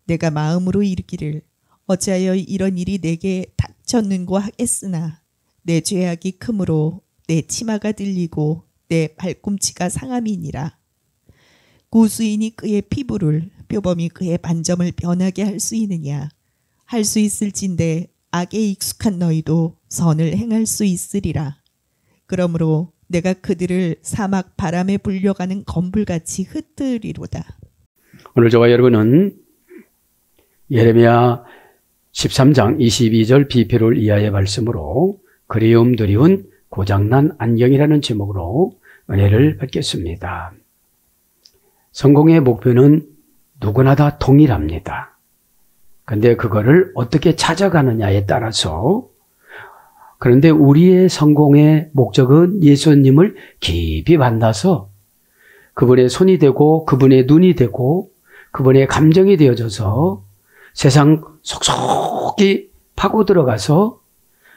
내가 마음으로 이르기를 어찌하여 이런 일이 내게 닥쳤는고 하겠으나 내 죄악이 크므로 내 치마가 들리고 내 발꿈치가 상함이니라. 구수인이 그의 피부를 표범이 그의 반점을 변하게 할 수 있느냐. 할 수 있을진데 악에 익숙한 너희도 선을 행할 수 있으리라. 그러므로 내가 그들을 사막 바람에 불려가는 건불같이 흩뜨리로다. 오늘 저와 여러분은 예레미야 13장 22절 비필을 이하의 말씀으로 그리움 드리운 고장난 안경이라는 제목으로 은혜를 받겠습니다. 성공의 목표는 누구나 다 동일합니다. 근데 그거를 어떻게 찾아가느냐에 따라서, 그런데 우리의 성공의 목적은 예수님을 깊이 만나서 그분의 손이 되고 그분의 눈이 되고 그분의 감정이 되어져서 세상 속속히 파고 들어가서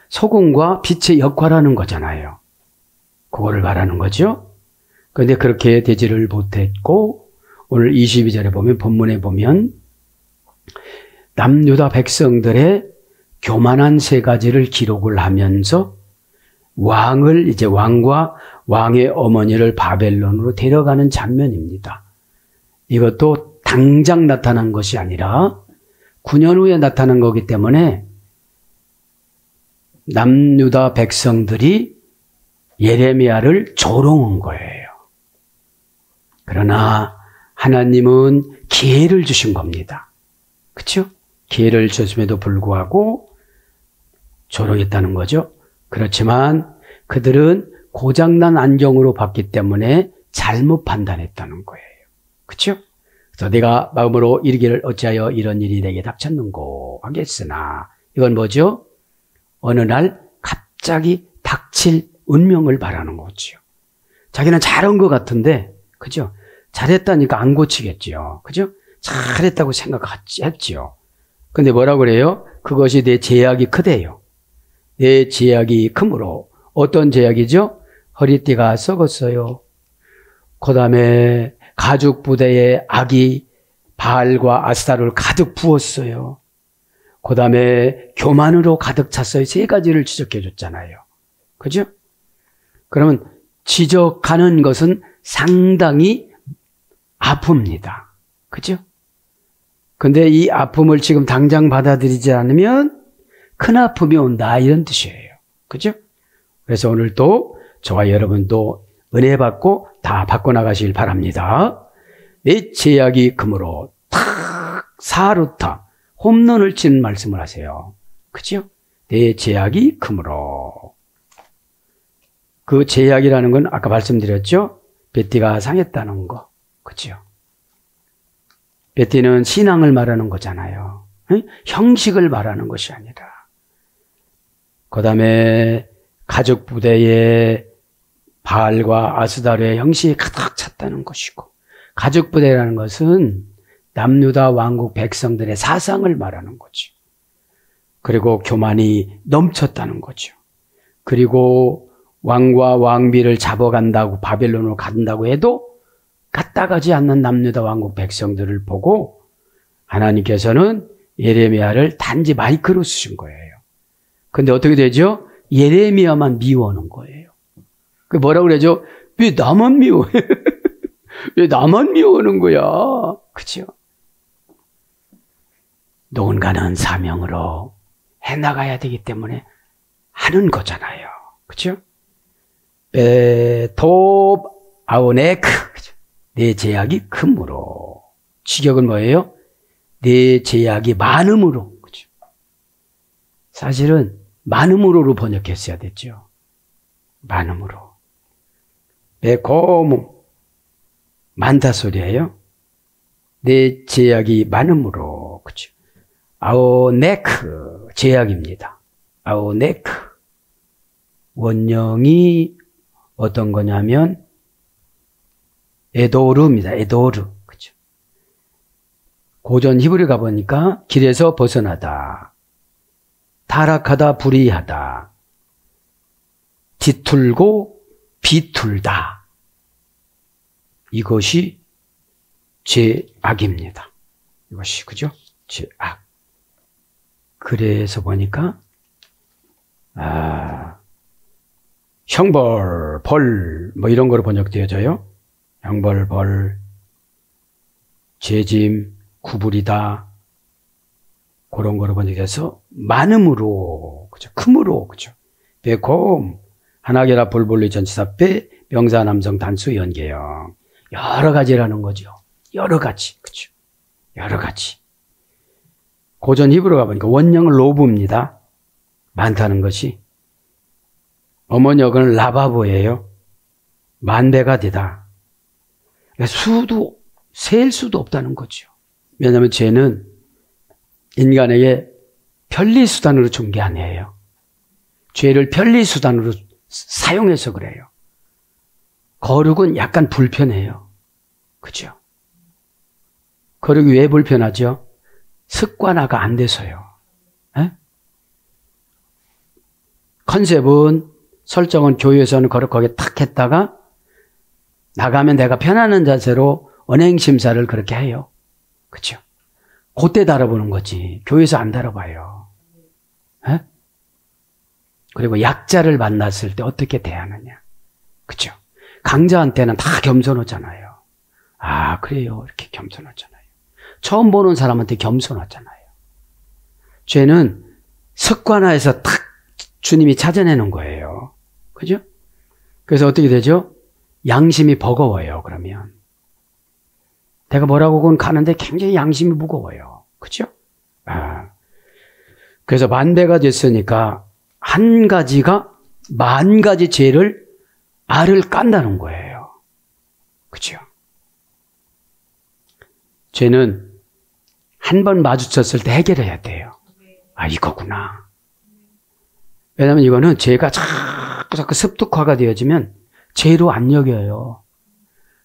소금과 빛의 역할하는 거잖아요. 그거를 말하는 거죠. 그런데 그렇게 되지를 못했고, 오늘 22절에 보면, 본문에 보면 남유다 백성들의 교만한 세 가지를 기록을 하면서 왕과 왕의 어머니를 바벨론으로 데려가는 장면입니다. 이것도 당장 나타난 것이 아니라 9년 후에 나타난 거기 때문에 남유다 백성들이 예레미야를 조롱한 거예요. 그러나 하나님은 기회를 주신 겁니다. 그렇죠? 기회를 주심에도 불구하고 조롱했다는 거죠. 그렇지만 그들은 고장난 안경으로 봤기 때문에 잘못 판단했다는 거예요. 그렇죠? 그래서 내가 마음으로 이르기를 어찌하여 이런 일이 내게 닥쳤는고 하겠으나, 이건 뭐죠? 어느 날 갑자기 닥칠 운명을 바라는 거죠. 자기는 잘한 것 같은데, 그죠? 잘했다니까 안 고치겠죠. 그죠? 잘했다고 생각했지요. 근데 뭐라고 그래요? 그것이 내 제약이 크대요. 내 제약이 크므로. 어떤 제약이죠? 허리띠가 썩었어요. 그 다음에 가죽 부대에 악이 바알과 아스타를 가득 부었어요. 그 다음에 교만으로 가득 찼어요. 세 가지를 지적해 줬잖아요. 그죠? 그러면 지적하는 것은 상당히 아픕니다. 그죠? 근데 이 아픔을 지금 당장 받아들이지 않으면 큰 아픔이 온다, 이런 뜻이에요. 그죠? 그래서 오늘도 저와 여러분도 은혜 받고 다 바꿔나가시길 바랍니다. 내 제약이 금으로 탁 사루타 홈런을 치는 말씀을 하세요. 그죠? 내 제약이 금으로. 그 제약이라는 건 아까 말씀드렸죠? 베티가 상했다는 거. 그죠? 베티는 신앙을 말하는 거잖아요. 응? 형식을 말하는 것이 아니라. 그 다음에 가죽 부대에 바알과 아스다르의 형식이 가득 찼다는 것이고, 가죽 부대라는 것은 남유다 왕국 백성들의 사상을 말하는 거죠. 그리고 교만이 넘쳤다는 거죠. 그리고 왕과 왕비를 잡아간다고, 바벨론으로 간다고 해도 까딱하지 않는 남유다 왕국 백성들을 보고 하나님께서는 예레미야를 단지 마이크로 쓰신 거예요. 근데 어떻게 되죠? 예레미야만 미워하는 거예요. 그 뭐라고 그러죠? 왜 나만 미워해? 왜 나만 미워하는 거야? 그죠? 누군가는 사명으로 해나가야 되기 때문에 하는 거잖아요. 그죠? 베토 아오네크. 내 제약이 크므로. 직역은 뭐예요? 내 제약이 많음으로. 그죠? 사실은 많음으로로 번역했어야 됐죠. 많음으로. 베코무. 많다 소리예요. 내 제약이 많음으로. 그죠? 아오네크. 제약입니다. 아오네크. 원형이 어떤 거냐면 에도르입니다. 에도르. 그죠? 고전 히브리 가보니까 길에서 벗어나다, 타락하다, 불의하다, 뒤틀고 비틀다. 이것이 죄악입니다. 이것이, 그죠? 죄악. 그래서 보니까 형벌, 벌, 뭐 이런 거로 번역되어져요. 형벌, 벌, 죄짐, 구불이다. 그런 거로 번역해서 많음으로, 그죠? 크므로, 그죠? 배콤, 하나게라 볼볼리 전치사 빼, 명사 남성 단수 연계형. 여러 가지라는 거죠. 여러 가지, 그죠? 여러 가지. 고전 히브리 가보니까 원형은 로브입니다. 많다는 것이. 어머니역은 라바보예요. 만배가 되다. 수도, 셀 수도 없다는 거죠. 왜냐하면 죄는 인간에게 편리수단으로 준 게 아니에요. 죄를 편리수단으로 사용해서 그래요. 거룩은 약간 불편해요. 그죠? 거룩이 왜 불편하죠? 습관화가 안 돼서요. 에? 컨셉은, 설정은 교회에서는 거룩하게 탁 했다가 나가면 내가 편안한 자세로 언행심사를 그렇게 해요. 그죠? 그때 다뤄보는 거지. 교회에서 안 다뤄봐요. 에? 그리고 약자를 만났을 때 어떻게 대하느냐. 그죠? 강자한테는 다 겸손하잖아요. 아, 그래요. 이렇게 겸손하잖아요. 처음 보는 사람한테 겸손하잖아요. 죄는 습관화해서 탁 주님이 찾아내는 거예요. 그죠? 그래서 어떻게 되죠? 양심이 버거워요, 그러면. 내가 뭐라고 가는데 굉장히 양심이 무거워요. 그죠? 그래서 만배가 됐으니까 한 가지가 만 가지 죄를 알을 깐다는 거예요. 그죠? 죄는 한 번 마주쳤을 때 해결해야 돼요. 아, 이거구나. 왜냐하면 이거는 죄가 자꾸 습득화가 되어지면 죄로 안 여겨요.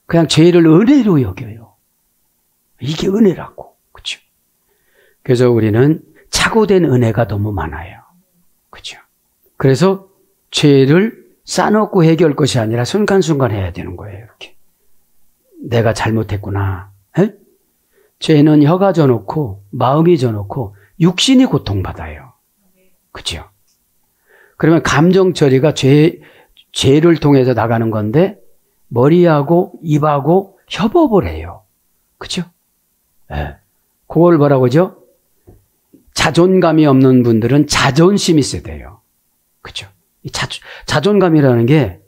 그냥 죄를 은혜로 여겨요. 이게 은혜라고. 그죠? 그래서 우리는 착오된 은혜가 너무 많아요. 그죠? 그래서 죄를 싸놓고 해결할 것이 아니라 순간순간 해야 되는 거예요. 이렇게. 내가 잘못했구나. 에? 죄는 혀가 져놓고 마음이 져놓고 육신이 고통받아요. 그죠? 그러면 감정 처리가 죄를 통해서 나가는 건데 머리하고 입하고 협업을 해요. 그죠? 예. 그걸 뭐라고 하죠? 자존감이 없는 분들은 자존심이 있어야 돼요. 그죠? 자존감이라는 게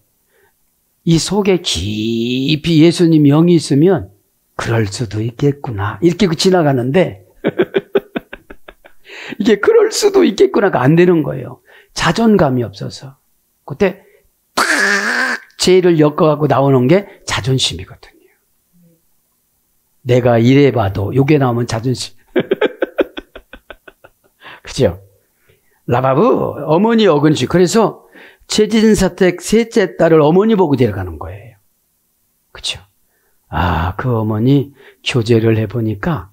이 속에 깊이 예수님 영이 있으면 그럴 수도 있겠구나. 이렇게 지나가는데 이게 그럴 수도 있겠구나가 안 되는 거예요. 자존감이 없어서. 그때 탁 죄를 엮어갖고 나오는 게 자존심이거든요. 내가 이래봐도 요게 나오면 자존심. 그죠? 라바브 어머니 어근시. 그래서 최진사택 셋째 딸을 어머니 보고 데려가는 거예요. 그죠? 아, 그 어머니 교제를 해보니까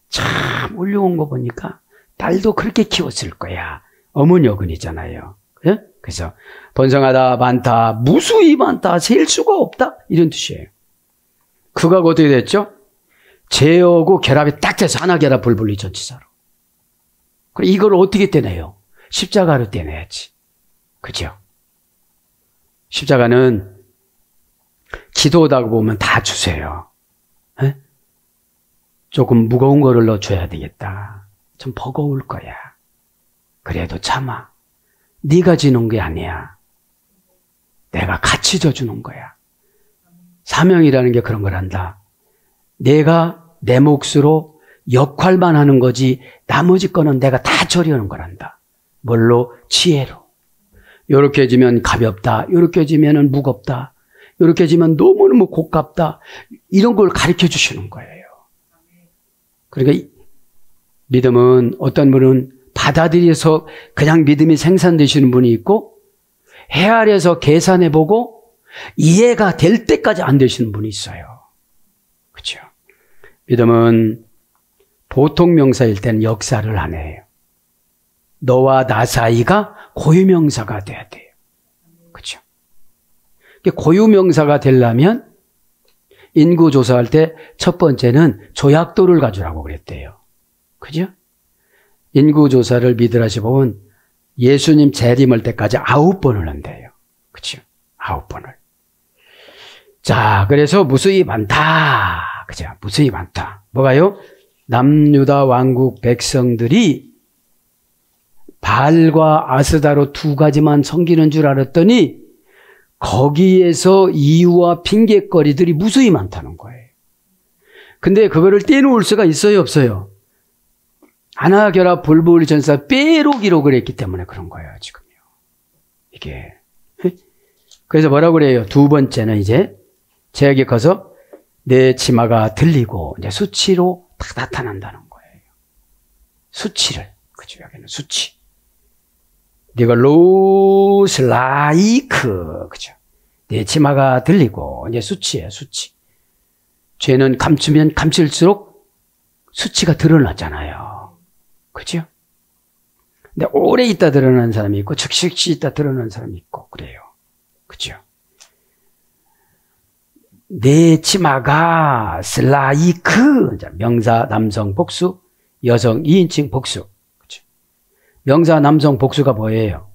참 훌륭한 거 보니까 딸도 그렇게 키웠을 거야. 어머니 어근이잖아요. 예? 그래서 번성하다, 많다, 무수히 많다, 셀 수가 없다 이런 뜻이에요. 그가 어떻게 됐죠? 죄하고 결합이 딱 돼서 하나 결합 불분리 전치사로. 이걸 어떻게 떼내요? 십자가로 떼내야지. 그죠? 십자가는 기도하다 보면 다 주세요. 에? 조금 무거운 거를 넣어줘야 되겠다. 좀 버거울 거야. 그래도 참아. 네가 지는 게 아니야. 내가 같이 져주는 거야. 사명이라는 게 그런 걸 한다. 내가 내 몫으로 역할만 하는 거지 나머지 거는 내가 다 처리하는 거란다. 뭘로? 지혜로. 요렇게 지면 가볍다. 요렇게 지면은 무겁다. 요렇게 지면 너무너무 고깝다. 이런 걸 가르쳐 주시는 거예요. 그러니까 믿음은 어떤 분은 받아들여서 그냥 믿음이 생산되시는 분이 있고 헤아려서 계산해보고 이해가 될 때까지 안 되시는 분이 있어요. 그렇죠? 믿음은 보통 명사일 때는 역사를 안 해요. 너와 나 사이가 고유명사가 돼야 돼요. 그렇죠? 고유명사가 되려면 인구 조사할 때 첫 번째는 조약도를 가져라고 그랬대요. 그죠? 인구조사를 미드라시 보면 예수님 재림할 때까지 9번을 한대요. 그죠? 9번을. 자, 그래서 무수히 많다. 그죠? 무수히 많다. 뭐가요? 남유다 왕국 백성들이 바알과 아스다로 두 가지만 섬기는 줄 알았더니 거기에서 이유와 핑계거리들이 무수히 많다는 거예요. 근데 그거를 떼놓을 수가 있어요, 없어요? 하나결합 불부울 전사 빼로기로 그랬기 때문에 그런 거예요, 지금요. 이게. 그래서 뭐라고 그래요? 두 번째는 이제 제약이 커서 내 치마가 들리고 이제 수치로 딱 나타난다는 거예요. 수치를. 그죠? 여기는 수치. 네가 로스 라이크. 그죠? 내 치마가 들리고 이제 수치예요, 수치. 죄는 감추면 감출수록 수치가 드러나잖아요. 그죠? 근데 오래 있다 드러나는 사람이 있고 즉시 있다 드러나는 사람이 있고 그래요. 그죠? 내 치마가 슬라이크. 명사 남성 복수, 여성 2인칭 복수. 그죠? 명사 남성 복수가 뭐예요?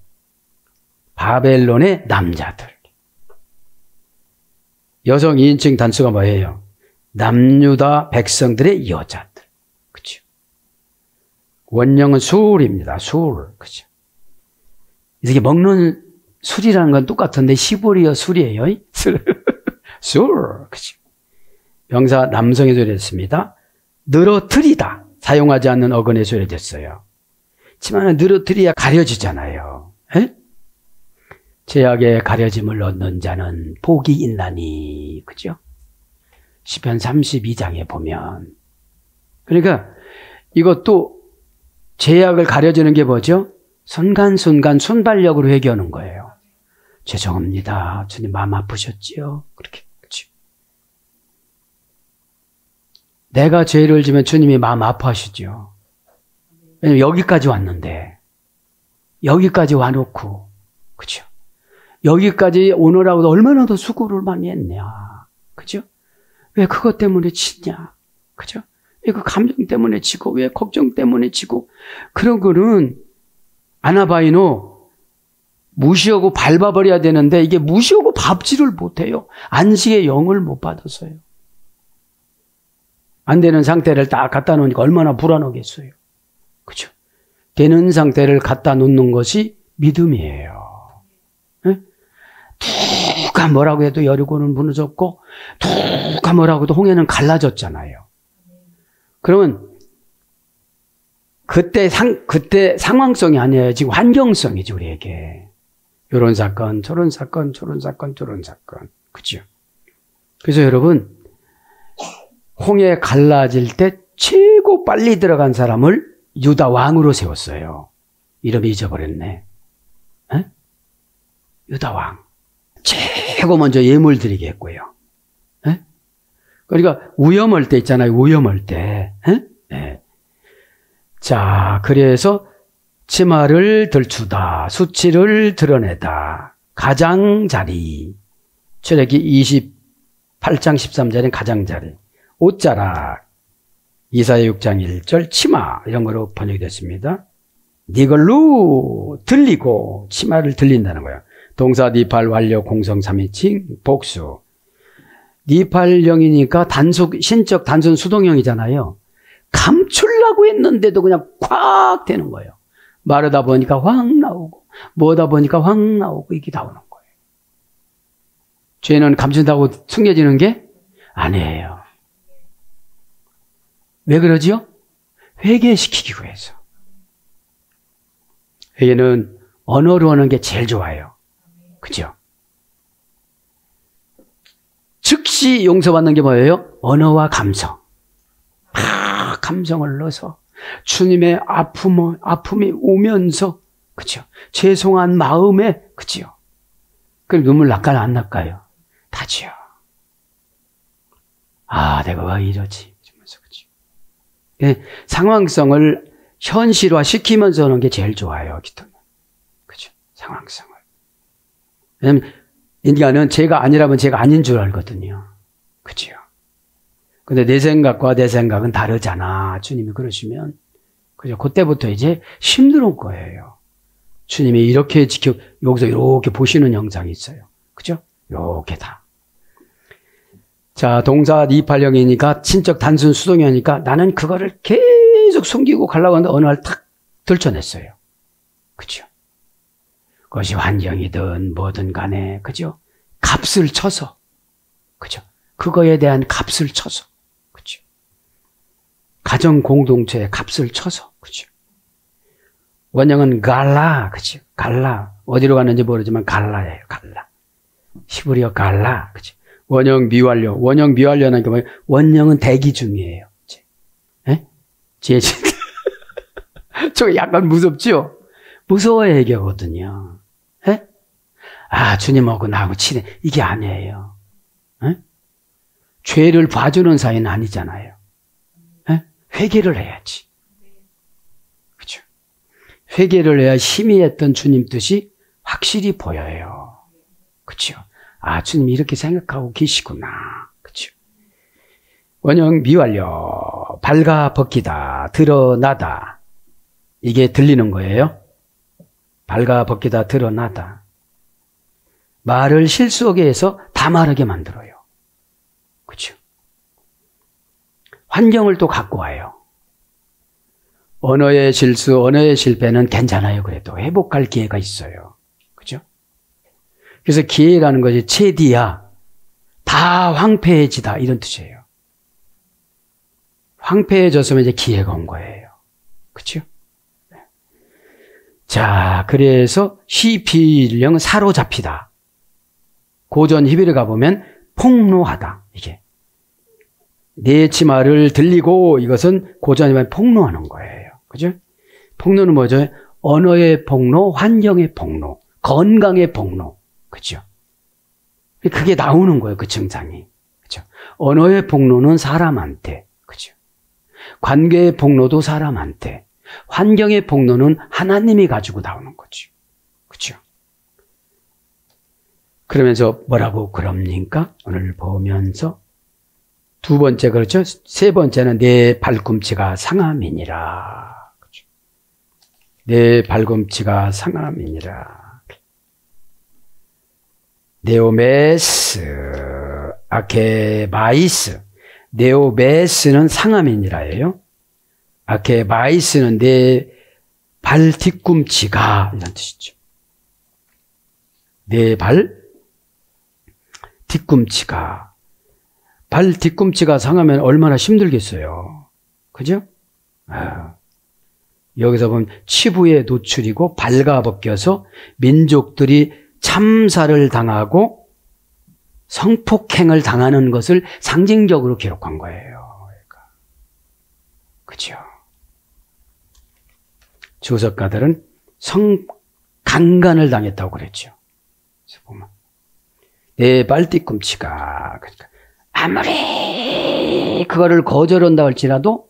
바벨론의 남자들. 여성 2인칭 단수가 뭐예요? 남유다 백성들의 여자들. 그죠? 원형은 술입니다. 술. 그죠? 이게 먹는 술이라는 건 똑같은데 시보리어 술이에요. 술. 술. 그죠? 명사 남성의 소리됐습니다. 늘어뜨리다. 사용하지 않는 어근의 소리됐어요. 치마는 늘어뜨려야 가려지잖아요. 에? 제약에 가려짐을 얻는 자는 복이 있나니. 그죠? 시편 32장에 보면. 그러니까 이것도 제약을 가려주는 게 뭐죠? 순간순간 순발력으로 회개하는 거예요. 죄송합니다. 주님 마음 아프셨지요? 그렇게. 그렇죠? 내가 죄를 지면 주님이 마음 아파하시죠. 왜냐면 여기까지 왔는데. 여기까지 와놓고. 그렇죠? 여기까지 오느라고도 얼마나 더 수고를 많이 했냐. 그죠? 왜 그것 때문에 치냐. 그죠? 왜 그 감정 때문에 치고, 왜 걱정 때문에 치고. 그런 거는 아나바이노 무시하고 밟아버려야 되는데 이게 무시하고 밟지를 못해요. 안식의 영을 못 받아서요. 안 되는 상태를 딱 갖다 놓으니까 얼마나 불안하겠어요. 그죠? 되는 상태를 갖다 놓는 것이 믿음이에요. 네? 누가 뭐라고 해도 여리고는 무너졌고 누가 뭐라고 해도 홍해는 갈라졌잖아요. 그러면 그때 상황성이 아니에요. 지금 환경성이지 우리에게. 이런 사건, 저런 사건, 저런 사건, 저런 사건. 그죠? 그래서 여러분 홍해 갈라질 때 최고 빨리 들어간 사람을 유다 왕으로 세웠어요. 이름이 잊어버렸네. 에? 유다 왕. 최고 먼저 예물 드리게 했고요. 에? 그러니까 위험할 때 있잖아요. 위험할 때. 에? 네. 자, 그래서 치마를 들추다, 수치를 드러내다, 가장자리. 출애기 28장 13절엔 가장자리. 옷자락. 이사야 6장 1절 치마 이런 거로 번역이 됐습니다. 니걸로 들리고 치마를 들린다는 거예요. 동사 니팔 완료 공성 3인칭 복수. 니팔령이니까 단속 신적 단순 수동형이잖아요. 감추려고 했는데도 그냥 콱 되는 거예요. 마르다 보니까 확 나오고 뭐다 보니까 확 나오고 이게 나오는 거예요. 죄는 감춘다고 숨겨지는 게 아니에요. 왜 그러지요? 회개시키기 위해서. 회개는 언어로 하는 게 제일 좋아요. 그죠? 즉시 용서받는 게 뭐예요? 언어와 감성. 감성을 넣어서 주님의 아픔이 오면서 그죠? 죄송한 마음에 그죠? 그럼 눈물 날까요? 안 날까요? 다지요. 아, 내가 왜 이러지? 이러면서 그죠? 예, 상황성을 현실화 시키면서 하는 게 제일 좋아요. 기도는. 그죠? 상황성을. 왜냐면 인간은 제가 아니라면 제가 아닌 줄 알거든요. 그죠? 근데 내 생각과 내 생각은 다르잖아. 주님이 그러시면 그죠? 그때부터 이제 힘든 거예요. 주님이 이렇게 여기서 이렇게 보시는 형상이 있어요. 그죠? 이렇게 다. 자, 동사 니팔령이니까 친척 단순 수동이니까 나는 그거를 계속 숨기고 가려고 하는데 어느 날 탁 들춰냈어요. 그죠? 그것이 환경이든 뭐든 간에, 그죠? 값을 쳐서. 그죠? 그거에 대한 값을 쳐서. 그죠? 가정 공동체의 값을 쳐서. 그죠? 원형은 갈라. 그죠? 갈라. 어디로 갔는지 모르지만 갈라예요. 갈라. 히브리어 갈라. 그죠? 원형 미완료. 원형 미완료는 게 뭐예요? 원형은 대기 중이에요. 예? 저 약간 무섭죠? 무서워야 얘기하거든요. 예? 아, 주님하고 나하고 친해. 이게 아니에요. 예? 죄를 봐주는 사이는 아니잖아요. 예? 회개를 해야지. 그죠? 회개를 해야 희미했던 주님 뜻이 확실히 보여요. 그죠? 아, 주님이 이렇게 생각하고 계시구나. 그죠? 원형 미완료. 발가 벗기다. 드러나다. 이게 들리는 거예요. 발가 벗기다. 드러나다. 말을 실수하게 해서 다 말하게 만들어요. 그죠? 환경을 또 갖고 와요. 언어의 실수, 언어의 실패는 괜찮아요. 그래도 회복할 기회가 있어요. 그죠? 그래서 기회라는 것이 체디야, 다 황폐해지다 이런 뜻이에요. 황폐해졌으면 이제 기회가 온 거예요. 그렇죠? 자, 그래서 시필령은 사로잡히다. 고전 히브리어 가보면 폭로하다. 이게 내 치마를 들리고 이것은 고전 히브리어 폭로하는 거예요. 그죠? 폭로는 뭐죠? 언어의 폭로, 환경의 폭로, 건강의 폭로. 그죠? 그게 나오는 거예요. 그 증상이. 그죠? 언어의 폭로는 사람한테. 그죠? 관계의 폭로도 사람한테. 환경의 폭로는 하나님이 가지고 나오는 거죠. 그죠? 그러면서 뭐라고 그럽니까? 오늘 보면서 두 번째 그렇죠? 세 번째는 내 발꿈치가 상함이니라. 그죠? 내 발꿈치가 상함이니라. 네오메스, 아케마이스. 네오메스는 상함이니라예요. 아케마이스는 내 발 뒤꿈치가 이런 뜻이죠. 내 발 뒤꿈치가. 발 뒤꿈치가 상하면 얼마나 힘들겠어요. 그죠? 아, 여기서 보면 치부에 노출이고 발가 벗겨서 민족들이 참사를 당하고 성폭행을 당하는 것을 상징적으로 기록한 거예요. 그죠? 주석가들은 성강간을 당했다고 그랬죠. 그래서 보면 내 발뒤꿈치가, 그러니까 아무리 그거를 거절한다 할지라도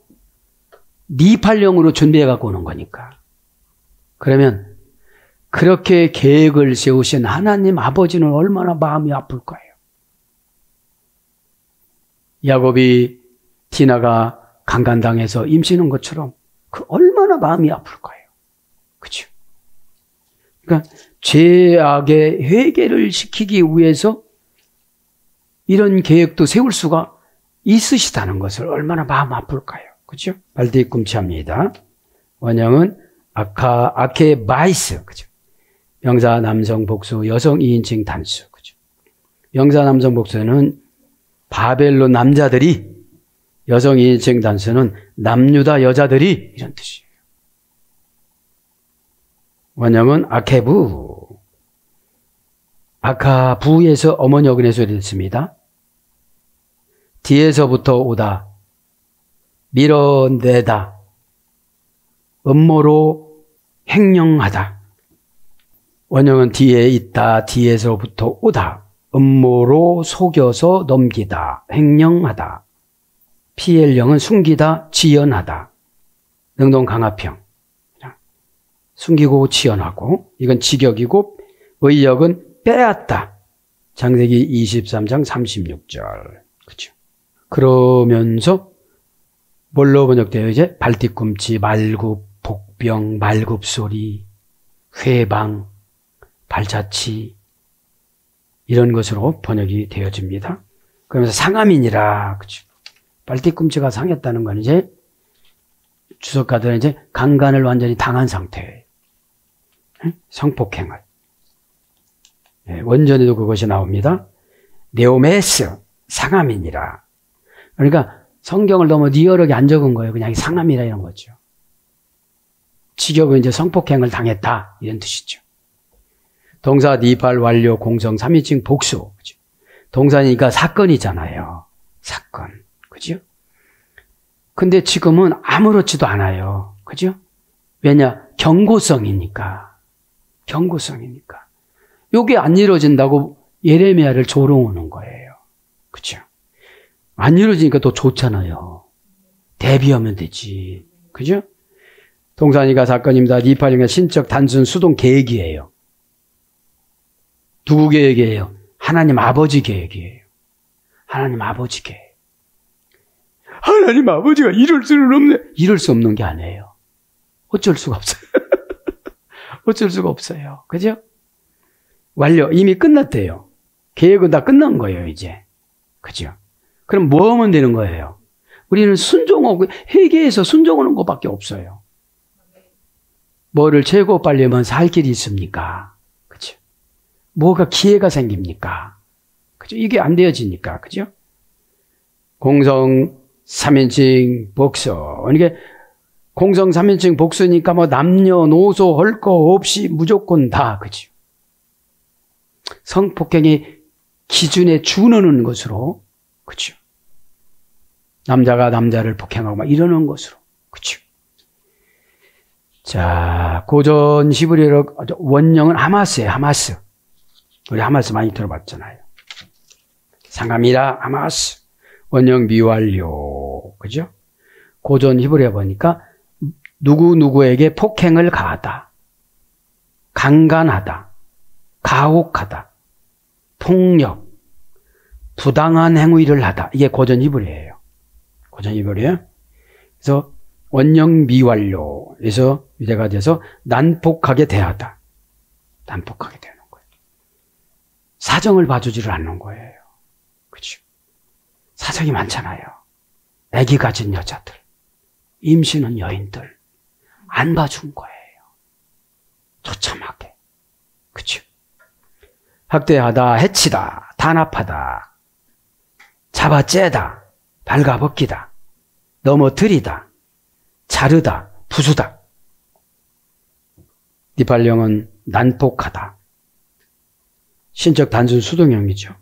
니팔령으로 준비해 갖고 오는 거니까. 그러면 그렇게 계획을 세우신 하나님 아버지는 얼마나 마음이 아플 거예요. 야곱이 디나가 강간당해서 임신한 것처럼 그 얼마나 마음이 아플 거예요. 그렇죠? 그러니까 죄악의 회개를 시키기 위해서 이런 계획도 세울 수가 있으시다는 것을 얼마나 마음 아플까요? 그죠? 발뒤꿈치합니다. 원형은 아케마이스. 그죠? 명사 남성 복수, 여성 2인칭 단수. 그죠? 명사 남성 복수는 바벨론 남자들이, 여성 2인칭 단수는 남유다 여자들이 이런 뜻이에요. 원형은 아케부. 아카부에서 어머니 어근의 소리 듣습니다. 뒤에서부터 오다, 밀어내다, 음모로 횡령하다. 원형은 뒤에 있다, 뒤에서부터 오다, 음모로 속여서 넘기다, 횡령하다. 피엘령은 숨기다, 지연하다. 능동 강화평. 숨기고 지연하고, 이건 직역이고, 의역은 빼앗다. 창세기 23장 36절. 그렇죠. 그러면서 뭘로 번역돼요? 이제 발뒤꿈치, 말굽, 복병, 말굽소리, 회방, 발자취 이런 것으로 번역이 되어집니다. 그러면서 상함이니라. 그렇죠? 발뒤꿈치가 상했다는 건 이제 주석가들은 이제 강간을 완전히 당한 상태예요. 성폭행을. 원전에도 그것이 나옵니다. 네오메스, 상함이니라. 그러니까 성경을 너무 리얼하게 안 적은 거예요. 그냥 상함이라 이런 거죠. 직역은 이제 성폭행을 당했다 이런 뜻이죠. 동사 니팔 완료 공성 3인칭 복수. 그죠? 동사니까 사건이잖아요. 사건. 그죠? 근데 지금은 아무렇지도 않아요. 그죠? 왜냐? 경고성이니까. 경고성이니까. 요게 안 이루어진다고 예레미야를 조롱하는 거예요. 그죠? 안 이루어지니까 또 좋잖아요. 대비하면 되지. 그죠? 동사니까 사건입니다. 니팔령의 신적 단순 수동 계획이에요. 누구 계획이에요? 하나님 아버지 계획이에요. 하나님 아버지 계획. 하나님 아버지가 이럴 수는 없네. 이럴 수 없는 게 아니에요. 어쩔 수가 없어요. 어쩔 수가 없어요. 그죠? 완료. 이미 끝났대요. 계획은 다 끝난 거예요, 이제. 그죠? 그럼 뭐 하면 되는 거예요? 우리는 순종하고, 회개해서 순종하는 것밖에 없어요. 뭐를 최고 빨리 하면 살 길이 있습니까? 그죠? 뭐가 기회가 생깁니까? 그죠? 이게 안 되어지니까. 그죠? 공성 3인칭 복수. 이게 공성 3인칭 복수니까 뭐 남녀노소 할 거 없이 무조건 다. 그죠? 성폭행의 기준에 준하는 것으로. 그죠? 남자가 남자를 폭행하고 막 이러는 것으로. 그죠? 자, 고전 히브리어 원형은 하마스예요, 하마스. 우리 하마스 많이 들어봤잖아요. 상함이라 하마스. 원형 미완료. 그죠? 고전 히브리어 보니까 누구누구에게 폭행을 가하다. 강간하다. 가혹하다. 폭력. 부당한 행위를 하다. 이게 고전 히브리어예요. 고전 히브리어. 그래서 원형 미완료에서 유대가 돼서 난폭하게 대하다. 난폭하게 되는 거예요. 사정을 봐주지를 않는 거예요. 그렇죠? 사정이 많잖아요. 아기 가진 여자들, 임신한 여인들 안 봐준 거예요. 처참하게. 그렇죠? 학대하다, 해치다, 단합하다, 잡아째다, 발가벗기다, 넘어뜨리다, 자르다, 부수다. 니팔령은 난폭하다. 신적 단순 수동형이죠.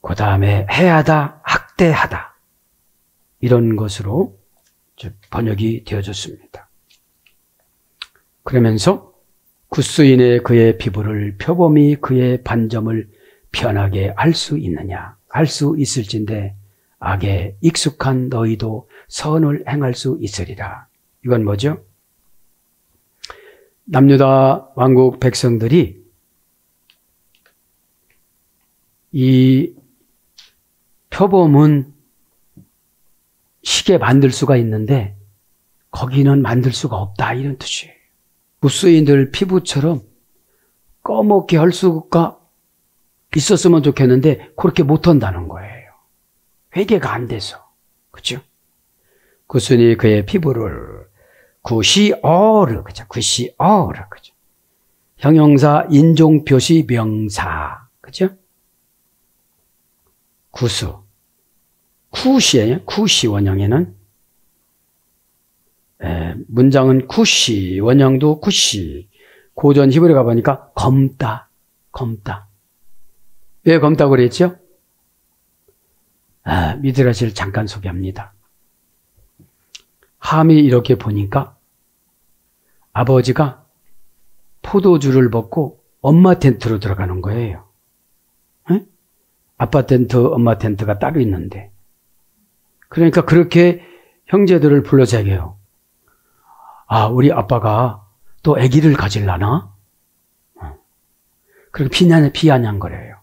그 다음에 해하다, 학대하다. 이런 것으로 번역이 되어졌습니다. 그러면서 구스인의 그의 피부를 표범이 그의 반점을 편하게 할 수 있느냐. 할 수 있을진데 악에 익숙한 너희도 선을 행할 수 있으리라. 이건 뭐죠? 남유다 왕국 백성들이 이 표범은 쉽게 만들 수가 있는데 거기는 만들 수가 없다 이런 뜻이에요. 구스인들 피부처럼 꺼멓게 할 수가 있었으면 좋겠는데 그렇게 못한다는 거예요. 회개가 안 돼서. 그렇죠? 구스인이 그의 피부를 구시어르, 그죠? 구시어르, 그죠? 형용사 인종 표시 명사, 그죠? 구수. 쿠시예요. 쿠시 원형에는 문장은 쿠시, 원형도 쿠시. 고전 히브리어 가보니까 검다, 검다. 왜 검다고 그랬죠? 미드라시를 잠깐 소개합니다. 함이 이렇게 보니까 아버지가 포도주를 먹고 엄마 텐트로 들어가는 거예요. 에? 아빠 텐트, 엄마 텐트가 따로 있는데. 그러니까 그렇게 형제들을 불러서 얘기해요. 아, 우리 아빠가 또 아기를 가질라나? 그렇게 비아냥거려요.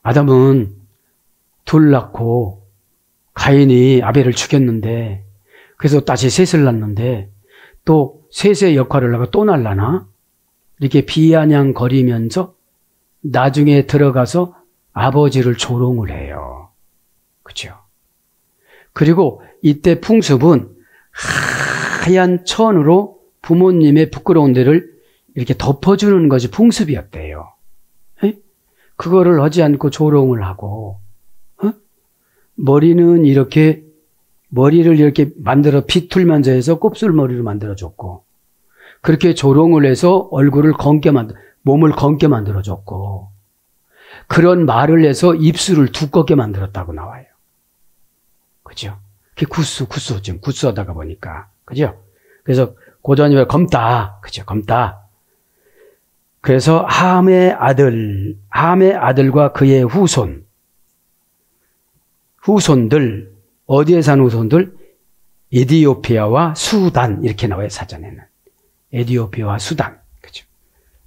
아담은 둘 낳고 가인이 아벨을 죽였는데, 그래서 다시 셋을 낳는데, 또 셋의 역할을 하고 또 날라나? 이렇게 비아냥거리면서 나중에 들어가서 아버지를 조롱을 해요. 그죠? 그리고 이때 풍습은 하얀 천으로 부모님의 부끄러운 데를 이렇게 덮어주는 것이 풍습이었대요. 에? 그거를 하지 않고 조롱을 하고, 머리는 이렇게, 머리를 이렇게 만들어 비틀면서 해서 곱슬머리로 만들어줬고, 그렇게 조롱을 해서 얼굴을 몸을 검게 만들어줬고, 그런 말을 해서 입술을 두껍게 만들었다고 나와요. 그죠? 그게 지금 구스하다가 보니까. 그죠? 그래서 고전이면 검다. 그죠? 검다. 그래서 함의 아들과 그의 후손들, 어디에 사는 후손들? 에디오피아와 수단, 이렇게 나와요, 사전에는. 에디오피아와 수단. 그죠?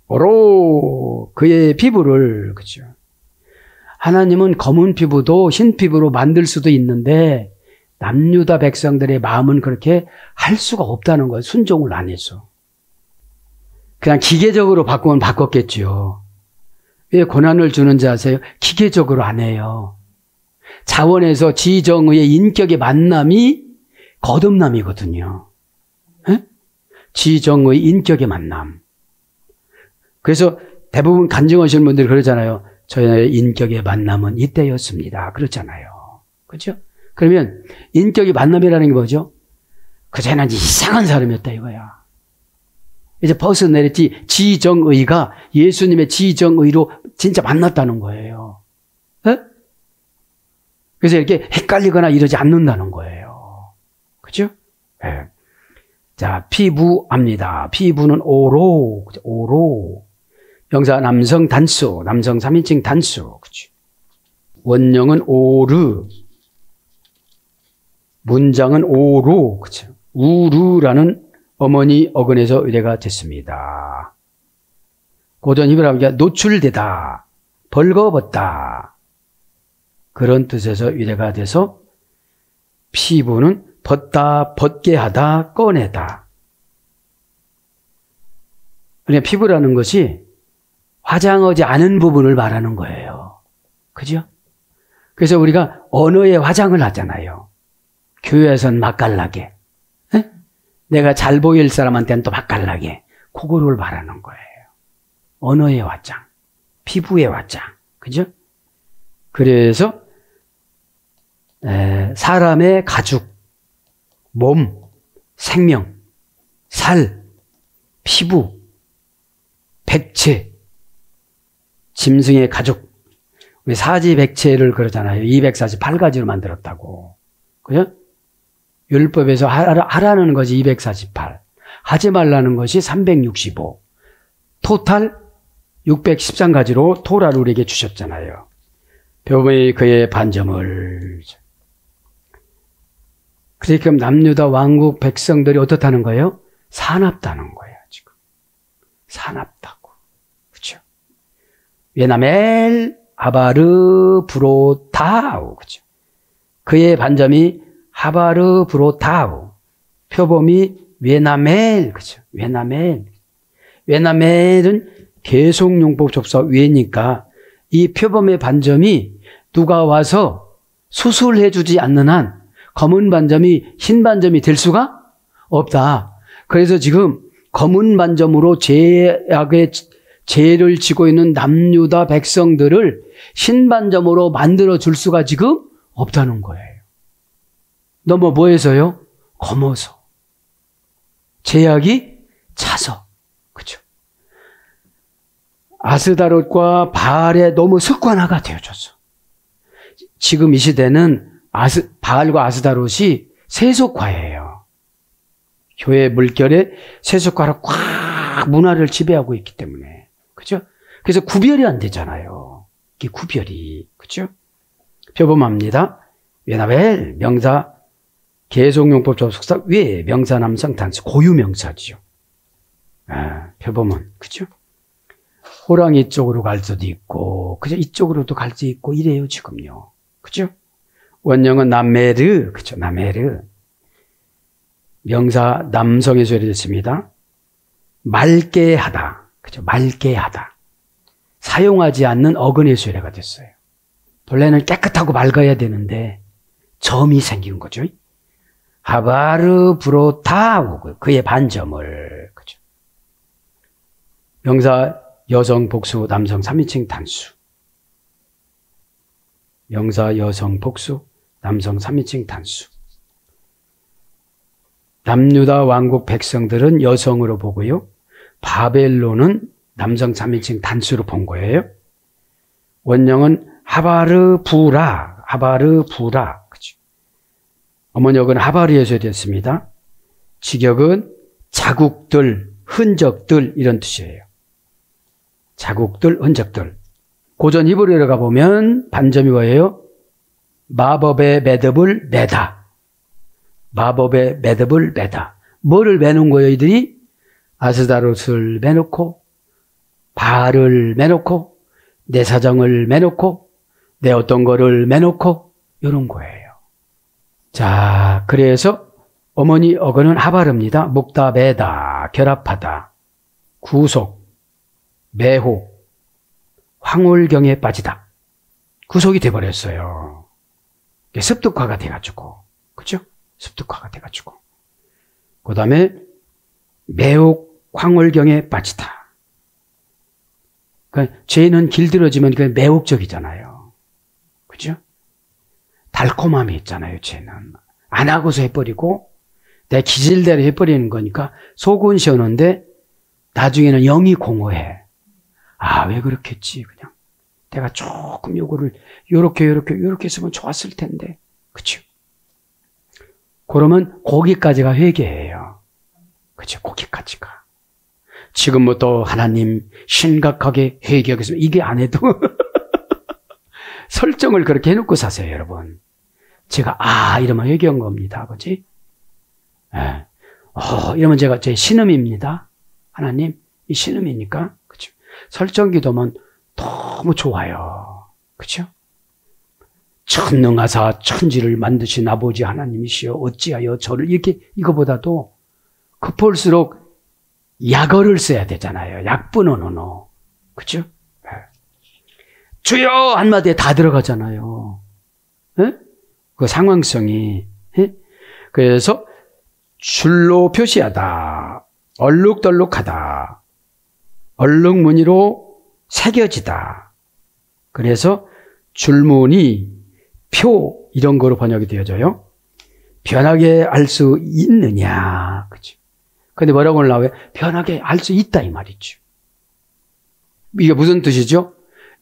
오로 그의 피부를, 그죠? 하나님은 검은 피부도 흰 피부로 만들 수도 있는데, 남유다 백성들의 마음은 그렇게 할 수가 없다는 거예요. 순종을 안 해서. 그냥 기계적으로 바꾸면 바꿨겠죠. 왜 고난을 주는지 아세요? 기계적으로 안 해요. 자원에서 지정의의 인격의 만남이 거듭남이거든요. 에? 지정의 인격의 만남. 그래서 대부분 간증하시는 분들이 그러잖아요. 저의 인격의 만남은 이때였습니다. 그렇잖아요. 그렇죠? 그러면 인격의 만남이라는 게 뭐죠? 그전에는 이상한 사람이었다 이거야. 이제 벗어내렸지. 지정의가 예수님의 지정의로 진짜 만났다는 거예요. 에? 그래서 이렇게 헷갈리거나 이러지 않는다는 거예요. 그죠? 네. 자, 피부합니다. 피부는 오로. 명사 남성 단수, 남성 3인칭 단수. 그죠? 원형은 오르. 문장은 오로. 그죠? 우르라는 어머니 어근에서 의뢰가 됐습니다. 고전 히브리어가 노출되다, 벌거벗다. 그런 뜻에서 의뢰가 돼서 피부는 벗다, 벗게 하다, 꺼내다. 그러니까 피부라는 것이 화장하지 않은 부분을 말하는 거예요. 그죠? 그래서 우리가 언어에 화장을 하잖아요. 교회에서는 맛깔나게. 에? 내가 잘 보일 사람한테는 또 맛깔나게. 그거를 말하는 거예요. 언어의 화장, 피부의 화장. 그죠? 그래서 사람의 가죽, 몸, 생명, 살, 피부, 백체, 짐승의 가죽. 우리 사지백체를 그러잖아요. 248가지로 만들었다고. 그죠? 율법에서 하라는 것이 248. 하지 말라는 것이 365. 토탈 613가지로 토라를 우리에게 주셨잖아요. 벼보니 그의 반점을. 그러니까 남유다 왕국 백성들이 어떻다는 거예요? 사납다는 거예요, 지금. 사납다고. 그죠? 왜냐멜 하바르 브로타우. 그죠? 그의 반점이 하바르 브로타우. 표범이 왜나멜. 그죠? 왜나멜. 왜나멜은 계속용법 접사 왜니까 이 표범의 반점이 누가 와서 수술해 주지 않는 한 검은 반점이 흰 반점이 될 수가 없다. 그래서 지금 검은 반점으로 죄악의 죄를 지고 있는 남유다 백성들을 흰 반점으로 만들어 줄 수가 지금 없다는 거예요. 너무 뭐해서요? 검어서. 죄악이 차서. 그렇죠? 아스다롯과 바알에 너무 습관화가 되어졌어. 지금 이 시대는 바알과 아스다롯이 세속화예요. 교회 물결에 세속화로 꽉 문화를 지배하고 있기 때문에. 그죠? 그래서 구별이 안 되잖아요. 이게 구별이. 그죠? 표범합니다. 왜냐면 명사 계속용법 접속사 왜 명사 남성 단수 고유명사지요. 표범은. 그죠? 호랑이 쪽으로 갈 수도 있고, 그죠? 이쪽으로도 갈 수 있고, 이래요, 지금요. 그죠? 원형은 나메르, 그렇죠. 나메르. 명사 남성의 소리 됐습니다. 맑게 하다, 그렇죠. 맑게 하다. 사용하지 않는 어근의 소리가 됐어요. 본래는 깨끗하고 맑아야 되는데 점이 생긴 거죠. 하바르 브로타, 그의 반점을, 그렇죠. 명사 여성 복수 남성 3인칭 단수. 명사 여성 복수 남성 3인칭 단수. 남유다 왕국 백성들은 여성으로 보고요. 바벨론은 남성 3인칭 단수로 본 거예요. 원형은 하바르 부라, 그렇죠. 어머니역은 하바르에서 됐습니다. 직역은 자국들, 흔적들 이런 뜻이에요. 자국들, 흔적들. 고전 히브리어로 가보면 반점이 뭐예요? 마법의 매듭을 매다. 마법의 매듭을 매다. 뭐를 매는 거예요, 이들이? 아스다롯을 매놓고, 바알을 매놓고, 내 사정을 매놓고, 내 어떤 거를 매놓고, 이런 거예요. 자, 그래서 어머니 어근은 하바르입니다. 묶다, 매다, 결합하다, 구속, 매호, 황홀경에 빠지다. 구속이 돼버렸어요. 습득화가 돼가지고. 그죠? 습득화가 돼가지고. 그 다음에 매혹, 황홀경에 빠지다. 그러니까 죄는 길들어지면 그 매혹적이잖아요. 그죠? 달콤함이 있잖아요, 죄는. 안 하고서 해버리고, 내 기질대로 해버리는 거니까 속은 시원한데, 나중에는 영이 공허해. 아, 왜 그렇게 했지? 그냥. 내가 조금 요거를, 요렇게 했으면 좋았을 텐데. 그쵸? 그러면 거기까지가 회개예요. 그쵸? 거기까지가. 지금부터 하나님 심각하게 회개하겠습니다. 이게 안 해도 설정을 그렇게 해놓고 사세요, 여러분. 제가, 이러면 회개한 겁니다, 아버지. 예. 이러면 제가 제 신음입니다. 하나님, 이 신음이니까. 그쵸? 설정 기도면 너무 좋아요. 그쵸? 천능하사 천지를 만드신 아버지 하나님이시여 어찌하여 저를 이렇게 이거보다도 급할수록 약어를 써야 되잖아요. 약분은 언어. 그쵸? 네. 주여 한마디에 다 들어가잖아요. 네? 그 상황성이. 네? 그래서 줄로 표시하다. 얼룩덜룩하다. 얼룩무늬로 새겨지다. 그래서 줄무늬, 표 이런 거로 번역이 되어져요. 변하게 알 수 있느냐. 그치? 근데 뭐라고 나와요? 변하게 알 수 있다 이 말이죠. 이게 무슨 뜻이죠?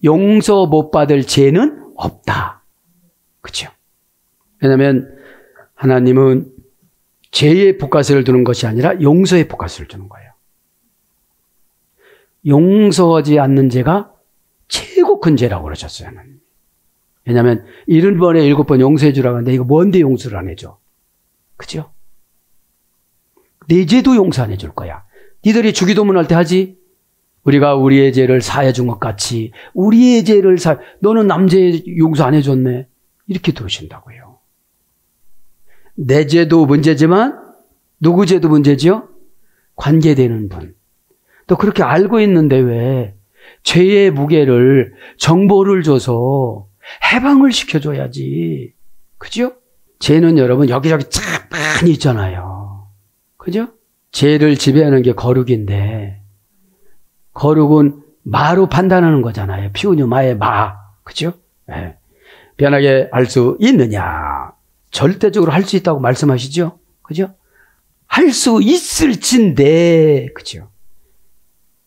용서 못 받을 죄는 없다. 그렇죠? 왜냐하면 하나님은 죄의 포커스를 두는 것이 아니라 용서의 포커스를 두는 거예요. 용서하지 않는 죄가 최고 큰 죄라고 그러셨어요, 하나님. 왜냐하면 7번에 7번 용서해 주라고 하는데 이거 뭔데 용서를 안 해줘? 그죠? 내 죄도 용서 안 해줄 거야. 니들이 주기도문 할 때 하지? 우리가 우리의 죄를 사해 준 것 같이 우리의 죄를 너는 남죄 용서 안 해줬네. 이렇게 들으신다고요. 내 죄도 문제지만 누구 죄도 문제지요? 관계되는 분. 또 그렇게 알고 있는데 왜 죄의 무게를 정보를 줘서 해방을 시켜줘야지. 그죠? 죄는 여러분 여기저기 참 많이 있잖아요. 그죠? 죄를 지배하는 게 거룩인데 거룩은 마로 판단하는 거잖아요. 피우뉴 마의 마. 그죠? 네. 변하게 할 수 있느냐. 절대적으로 할 수 있다고 말씀하시죠? 그죠? 할 수 있을진데. 그죠?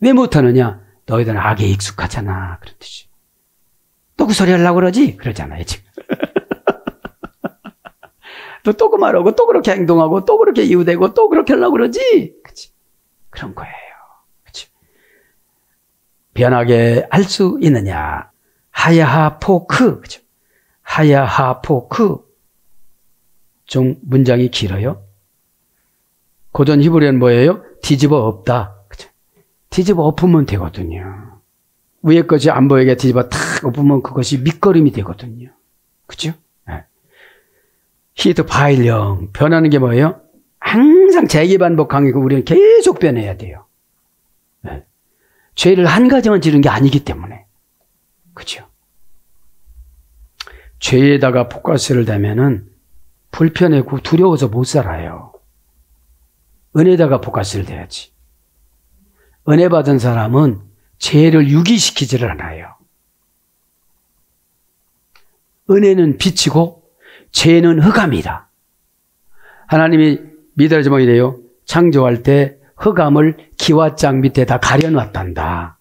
왜 못하느냐? 너희들은 악에 익숙하잖아. 그런 뜻이. 또 그 소리 하려고 그러지? 그러잖아요, 지금. 또 그 말하고, 또 그렇게 행동하고, 또 그렇게 이유되고, 또 그렇게 하려고 그러지? 그치? 그런 거예요. 그치? 변하게 할 수 있느냐? 하야하 포크. 그죠? 하야하 포크. 좀 문장이 길어요. 고전 히브리어는 뭐예요? 뒤집어 엎다. 그죠? 뒤집어 엎으면 되거든요. 위에 것이 안 보이게 뒤집어 탁 엎으면 그것이 밑거름이 되거든요. 그죠? 네. 히트 파일령. 변하는 게 뭐예요? 항상 재기반복하고 우리는 계속 변해야 돼요. 네. 죄를 한 가지만 지는 게 아니기 때문에. 그죠? 죄에다가 포커스를 대면은 불편하고 두려워서 못 살아요. 은혜에다가 포커스를 대야지. 은혜 받은 사람은 죄를 유기시키지를 않아요. 은혜는 빛이고 죄는 흑암이다. 하나님이 미달지면 이래요. 창조할 때 흑암을 기와장 밑에다 가려놨단다.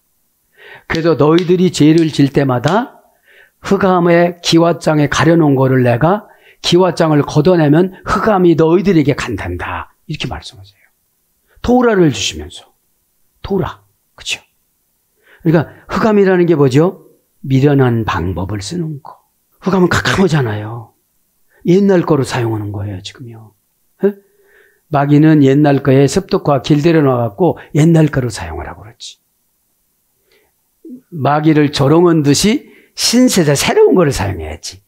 그래서 너희들이 죄를 질 때마다 흑암의 기와장에 가려놓은 거를 내가 기와장을 걷어내면 흑암이 너희들에게 간단다. 이렇게 말씀하세요. 토라를 주시면서. 토라. 그렇죠? 그러니까 흑암이라는 게 뭐죠? 미련한 방법을 쓰는 거. 흑암은 캄캄하잖아요. 옛날 거로 사용하는 거예요, 지금요. 에? 마귀는 옛날 거에 습득과 길들여 놔갖고 옛날 거로 사용하라고 그러지. 마귀를 조롱한 듯이 신세대 새로운 거를 사용해야지.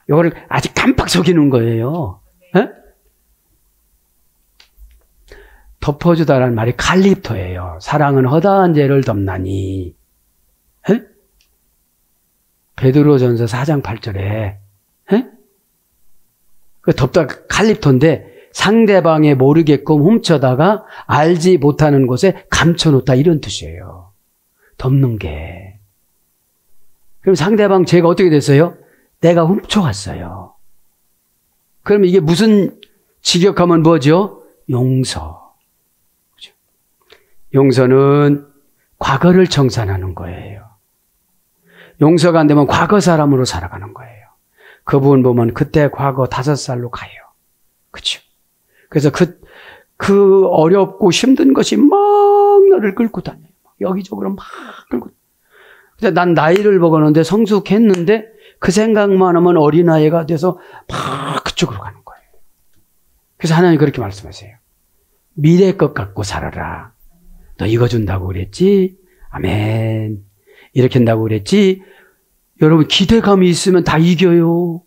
이거를 아직 깜빡 속이는 거예요. 에? 덮어주다라는 말이 칼립토예요. 사랑은 허다한 죄를 덮나니. 에? 베드로전서 4장 8절에 에? 그 덮다 칼립토인데 상대방이 모르게끔 훔쳐다가 알지 못하는 곳에 감춰놓다 이런 뜻이에요. 덮는 게. 그럼 상대방 죄가 어떻게 됐어요? 내가 훔쳐갔어요. 그럼 이게 무슨 직역하면 뭐죠? 용서. 그렇죠? 용서는 과거를 청산하는 거예요. 용서가 안 되면 과거 사람으로 살아가는 거예요. 그 부분 보면 그때 과거 5살로 가요. 그렇죠? 그래서 그 어렵고 힘든 것이 막 너를 끌고 다녀요. 여기저기로 막 끌고. 근데 난 나이를 먹었는데 성숙했는데 그 생각만 하면 어린아이가 돼서 막 그쪽으로 가는 거예요. 그래서 하나님 그렇게 말씀하세요. 미래 것 갖고 살아라. 너 이거 준다고 그랬지? 아멘. 이렇게 한다고 그랬지? 여러분 기대감이 있으면 다 이겨요.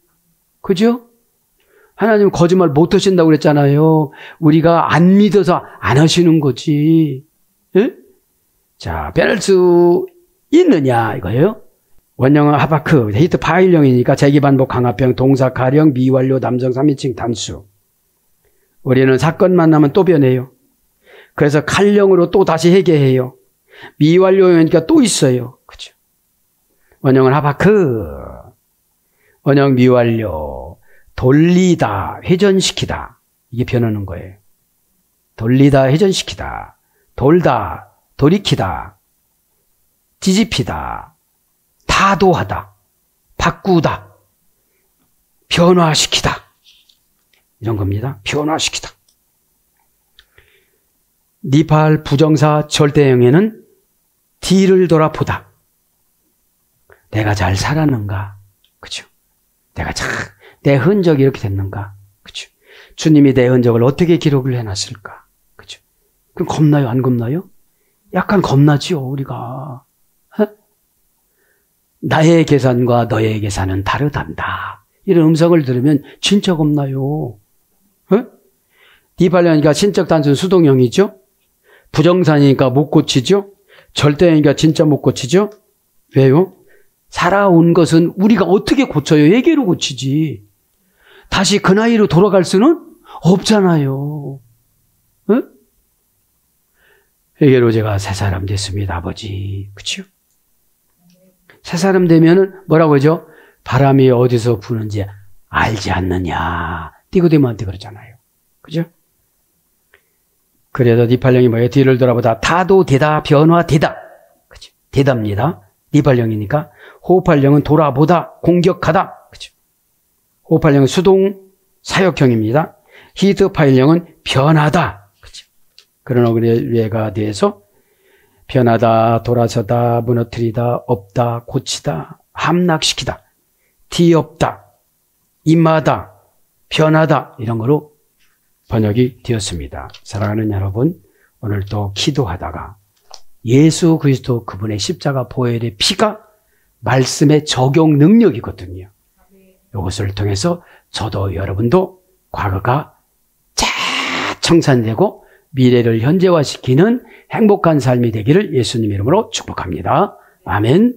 그죠? 하나님 거짓말 못 하신다고 그랬잖아요. 우리가 안 믿어서 안 하시는 거지. 예? 자, 변할 수 있느냐 이거예요. 원형은 하바크, 히트 파일령이니까 재기반복 강화병, 동사 가령, 미완료, 남성 3인칭 단수. 우리는 사건 만나면 또 변해요. 그래서 칼령으로 또 다시 회개해요. 미완료니까 또 있어요. 그죠? 원형은 하바크, 원형 미완료, 돌리다, 회전시키다. 이게 변하는 거예요. 돌리다, 회전시키다. 돌다, 돌이키다. 뒤집히다. 타도하다. 바꾸다. 변화시키다. 이런 겁니다. 변화시키다. 니팔 부정사 절대형에는 뒤를 돌아보다. 내가 잘 살았는가? 그죠? 내 흔적이 이렇게 됐는가? 그죠? 주님이 내 흔적을 어떻게 기록을 해놨을까? 그죠? 그럼 겁나요? 안 겁나요? 약간 겁나지요, 우리가. 에? 나의 계산과 너의 계산은 다르단다. 이런 음성을 들으면 진짜 겁나요. 니팔령이니까 신적 단순 수동형이죠? 부정사니까 못 고치죠? 절대형이니까 진짜 못 고치죠? 왜요? 살아온 것은 우리가 어떻게 고쳐요? 회개로 고치지. 다시 그 나이로 돌아갈 수는 없잖아요. 응? 회개로 제가 새 사람 됐습니다, 아버지. 그쵸? 새 사람 되면은 뭐라고 하죠? 바람이 어디서 부는지 알지 않느냐. 니고데모한테 그러잖아요. 그죠? 그래서 니팔령이 뭐예요? 뒤를 돌아보다 타도되다, 변화되다. 그죠? 되답니다. 니팔령이니까. 호흡팔령은 돌아보다, 공격하다. 그죠? 호흡팔령은 수동 사역형입니다. 히트파일령은 변하다. 그죠? 그런 어그레가 돼서 변하다, 돌아서다, 무너뜨리다, 없다, 고치다, 함락시키다, 뒤엎다, 임하다, 변하다 이런 거로 번역이 되었습니다. 사랑하는 여러분, 오늘 또 기도하다가 예수 그리스도 그분의 십자가 보혈의 피가 말씀의 적용 능력이거든요. 이것을 통해서 저도 여러분도 과거가 잘 청산되고 미래를 현재화시키는 행복한 삶이 되기를 예수님 이름으로 축복합니다. 아멘.